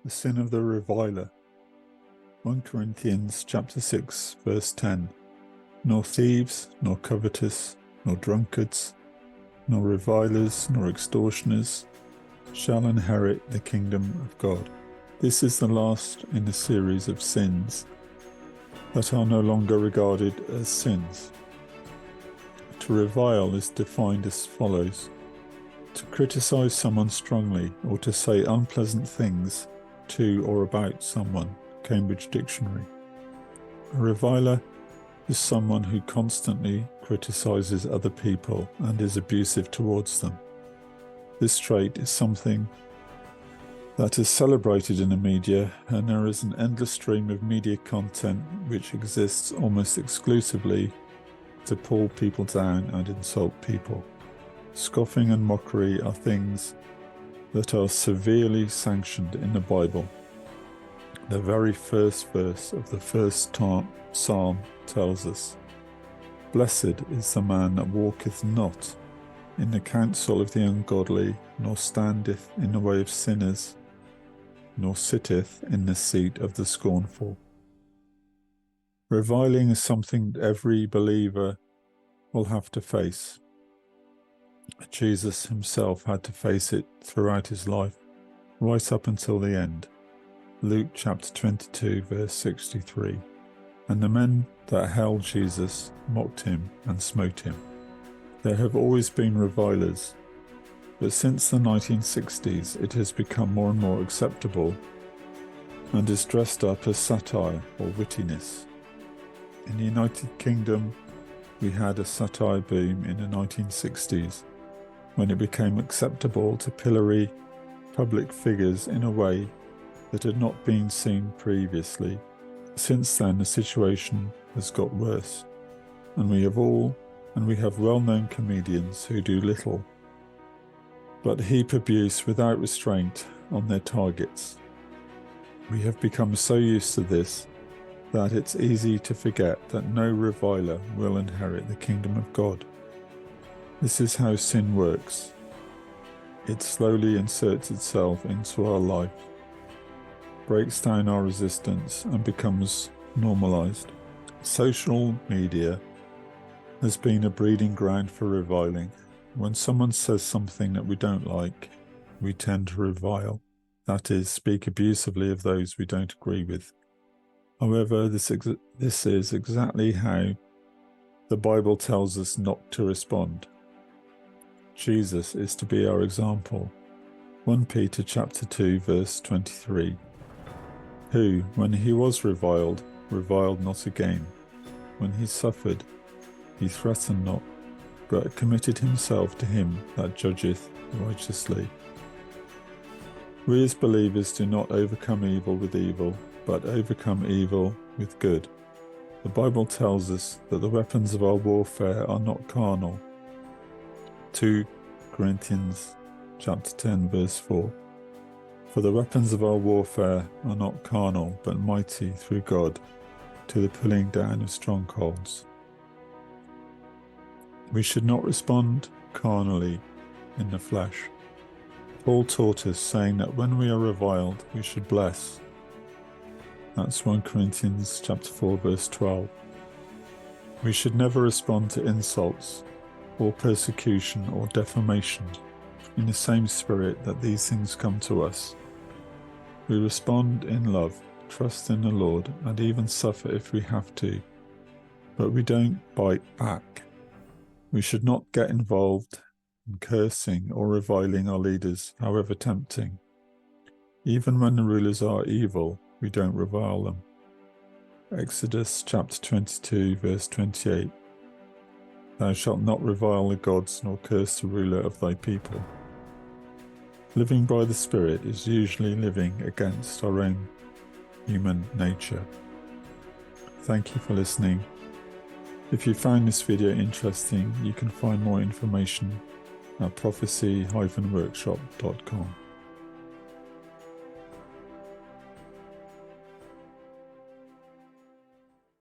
The sin of the reviler. 1 Corinthians chapter 6 verse 10. Nor thieves, nor covetous, nor drunkards, nor revilers, nor extortioners shall inherit the kingdom of God. This is the last in a series of sins that are no longer regarded as sins. To revile is defined as follows: to criticize someone strongly or to say unpleasant things to or about someone. Cambridge Dictionary. A reviler is someone who constantly criticizes other people and is abusive towards them. This trait is something that is celebrated in the media, and there is an endless stream of media content which exists almost exclusively to pull people down and insult people. Scoffing and mockery are things that are severely sanctioned in the Bible. The very first verse of the first psalm tells us, "Blessed is the man that walketh not in the counsel of the ungodly, nor standeth in the way of sinners, nor sitteth in the seat of the scornful." Reviling is something every believer will have to face. Jesus himself had to face it throughout his life, right up until the end. Luke chapter 22 verse 63. And the men that held Jesus mocked him and smote him. There have always been revilers, but since the 1960s it has become more and more acceptable and is dressed up as satire or wittiness. In the United Kingdom, we had a satire boom in the 1960s, when it became acceptable to pillory public figures in a way that had not been seen previously. Since then, the situation has got worse, and we have well-known comedians who do little but heap abuse without restraint on their targets. We have become so used to this that it's easy to forget that no reviler will inherit the kingdom of God. This is how sin works. It slowly inserts itself into our life, breaks down our resistance, and becomes normalized. Social media has been a breeding ground for reviling. When someone says something that we don't like, we tend to revile, that is, speak abusively of those we don't agree with. However, this is exactly how the Bible tells us not to respond. Jesus is to be our example. 1 Peter chapter 2 verse 23. Who, when he was reviled not again. When he suffered, he threatened not, but committed himself to him that judgeth righteously. We as believers do not overcome evil with evil, but overcome evil with good. The Bible tells us that the weapons of our warfare are not carnal. 2 Corinthians chapter 10 verse 4. For the weapons of our warfare are not carnal, but mighty through God to the pulling down of strongholds. We should not respond carnally in the flesh. Paul taught us, saying that when we are reviled, we should bless. That's 1 Corinthians chapter 4 verse 12. We should never respond to insults or persecution or defamation in the same spirit that these things come to us. We respond in love, trust in the Lord, and even suffer if we have to, but we don't bite back. We should not get involved in cursing or reviling our leaders, however tempting. Even when the rulers are evil, we don't revile them. Exodus chapter 22 verse 28. Thou shalt not revile the gods, nor curse the ruler of thy people. Living by the Spirit is usually living against our own human nature. Thank you for listening. If you found this video interesting, you can find more information at prophecy-workshop.com.